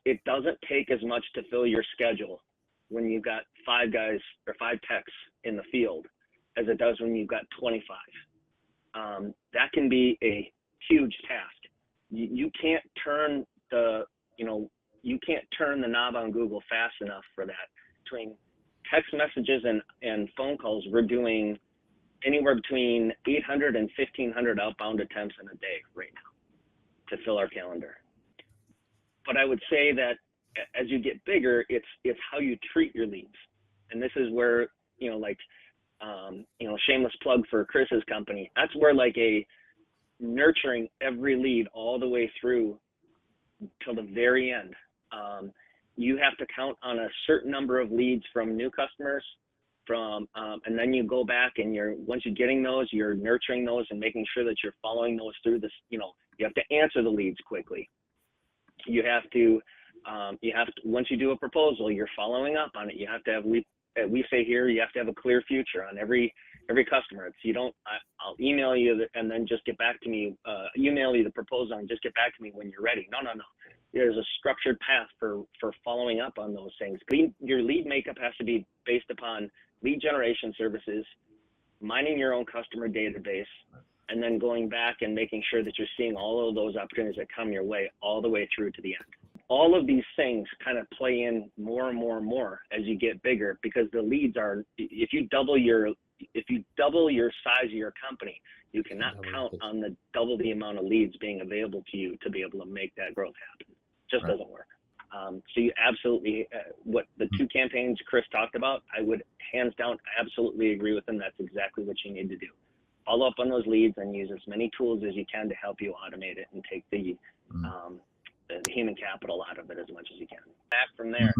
It doesn't take as much to fill your schedule when you've got 5 guys or 5 techs in the field as it does when you've got 25. That can be a huge task. You can't turn the knob on Google fast enough for that. Between text messages and phone calls, we're doing anywhere between 800 and 1,500 outbound attempts in a day right now to fill our calendar. But I would say that as you get bigger, it's how you treat your leads. And this is where, shameless plug for Chris's company. That's where nurturing every lead all the way through till the very end. You have to count on a certain number of leads from new customers, and then you go back and once you're getting those, you're nurturing those and making sure that you're following those through this. You have to answer the leads quickly. You have to once you do a proposal, you're following up on it. You have to have, we say here, you have to have a clear future on every customer. I'll email you and then just get back to me, email you the proposal and just get back to me when you're ready. No. There's a structured path for following up on those things. Your lead makeup has to be based upon lead generation services, mining your own customer database, and then going back and making sure that you're seeing all of those opportunities that come your way all the way through to the end. All of these things kind of play in more and more and more as you get bigger, because the leads are, if you double your size of your company, you cannot count on double the amount of leads being available to you to be able to make that growth happen. Just doesn't work. So you absolutely, what the 2 campaigns Chris talked about, I would hands down absolutely agree with him. That's exactly what you need to do. Follow up on those leads and use as many tools as you can to help you automate it and take the human capital out of it as much as you can. Back from there,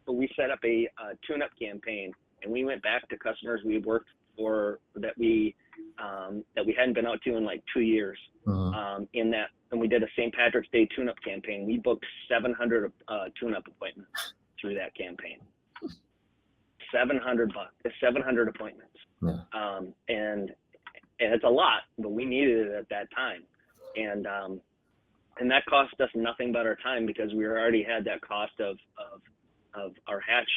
but we set up a tune-up campaign, and we went back to customers we worked for that we hadn't been out to in like 2 years. And we did a St. Patrick's Day tune-up campaign. We booked 700 tune-up appointments through that campaign. 700 appointments. Yeah. And it's a lot, but we needed it at that time. And that cost us nothing but our time, because we already had that cost of our Hatch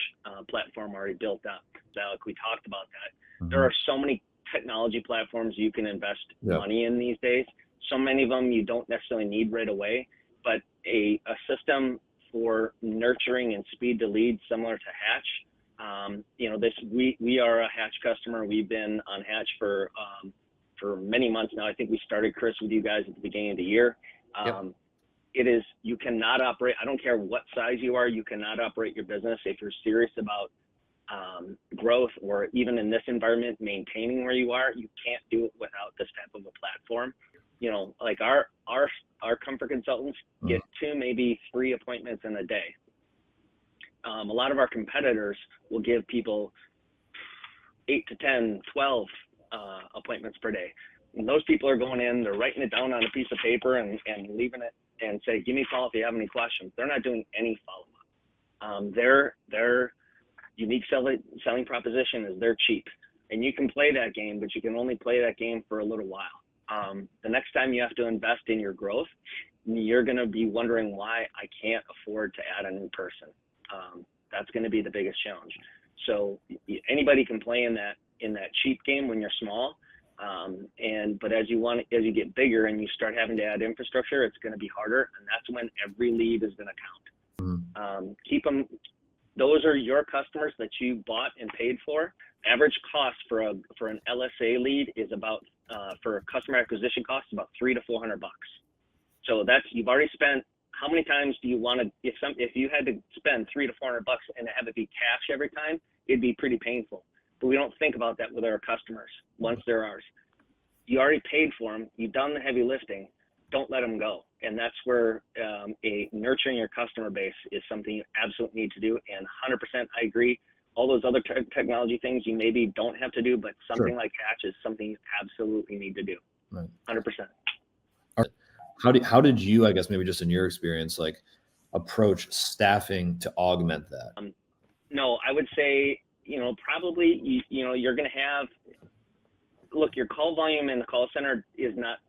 platform already built up. So like we talked about that. There are so many technology platforms you can invest money in these days. So many of them you don't necessarily need right away, but a system for nurturing and speed to lead similar to Hatch. We are a Hatch customer. We've been on Hatch for many months now. I think we started, Chris, with you guys at the beginning of the year. You cannot operate, I don't care what size you are, you cannot operate your business if you're serious about growth, or even in this environment, maintaining where you are. You can't do it without this type of a platform. Like our comfort consultants get 2, maybe 3 appointments in a day. A lot of our competitors will give people 8 to 10, 12 appointments per day. And those people are going in, they're writing it down on a piece of paper and leaving it and say, give me a call if you have any questions. They're not doing any follow-up. Their unique selling proposition is they're cheap. And you can play that game, but you can only play that game for a little while. The next time you have to invest in your growth, you're going to be wondering why I can't afford to add a new person. That's going to be the biggest challenge. So anybody can play in that cheap game when you're small. But as you get bigger and you start having to add infrastructure, it's going to be harder. And that's when every lead is going to count. Keep them. Those are your customers that you bought and paid for. Average cost for an LSA lead is about, for customer acquisition cost, about $300 to $400. So you've already spent. How many times do you want to, if you had to spend $300 to $400 and have it be cash every time, it'd be pretty painful. But we don't think about that with our customers once they're ours. You already paid for them. You've done the heavy lifting. Don't let them go. And that's where nurturing your customer base is something you absolutely need to do. And 100%, I agree. All those other technology things you maybe don't have to do, but something like Hatch is something you absolutely need to do. Right. 100%. How did you, I guess maybe just in your experience, like approach staffing to augment that? No, I would say, probably, you're going to have, look, your call volume in the call center is not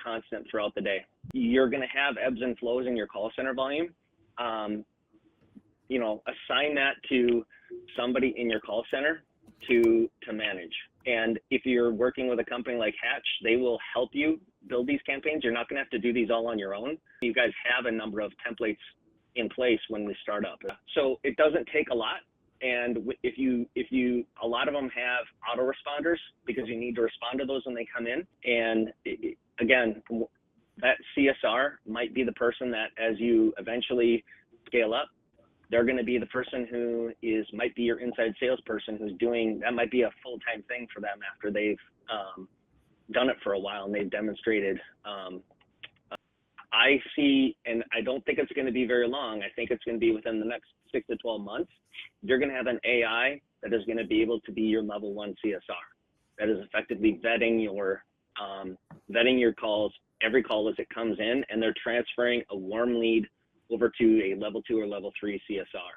constant throughout the day. You're going to have ebbs and flows in your call center volume. assign that to somebody in your call center to manage. And if you're working with a company like Hatch, they will help you build these campaigns. You're not going to have to do these all on your own. You guys have a number of templates in place when we start up. So it doesn't take a lot. And if you, a lot of them have autoresponders because you need to respond to those when they come in. And again, that CSR might be the person that as you eventually scale up, they're going to be the person who might be your inside salesperson who's doing, that might be a full-time thing for them after they've done it for a while and they've demonstrated. I see, and I don't think it's going to be very long. I think it's going to be within the next 6 to 12 months. You're going to have an AI that is going to be able to be your level 1 CSR. That is effectively vetting your calls, every call as it comes in, and they're transferring a warm lead over to a level 2 or level 3 CSR.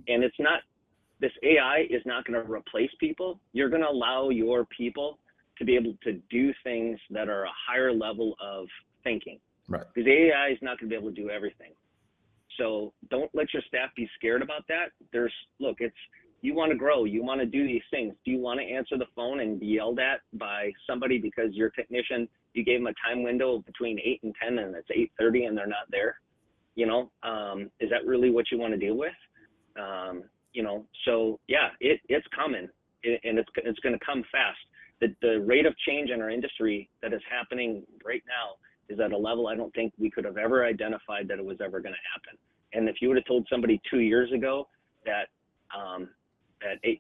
And it's not, this AI is not going to replace people. You're going to allow your people to be able to do things that are a higher level of thinking. Right. Because AI is not going to be able to do everything. So don't let your staff be scared about that. You want to grow, you want to do these things. Do you want to answer the phone and be yelled at by somebody because your technician, you gave them a time window between 8 and 10 and it's 8:30 and they're not there? Is that really what you want to deal with? So yeah, it's coming and it's going to come fast. The rate of change in our industry that is happening right now is at a level I don't think we could have ever identified that it was ever going to happen. And if you would have told somebody 2 years ago that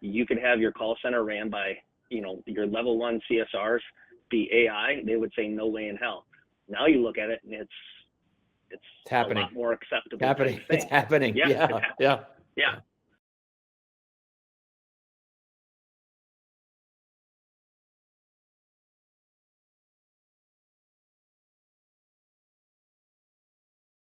you could have your call center ran by, your level 1 CSRs be AI, they would say no way in hell. Now you look at it and it's happening. A lot more acceptable. It's happening. Yeah. Yeah. Yeah.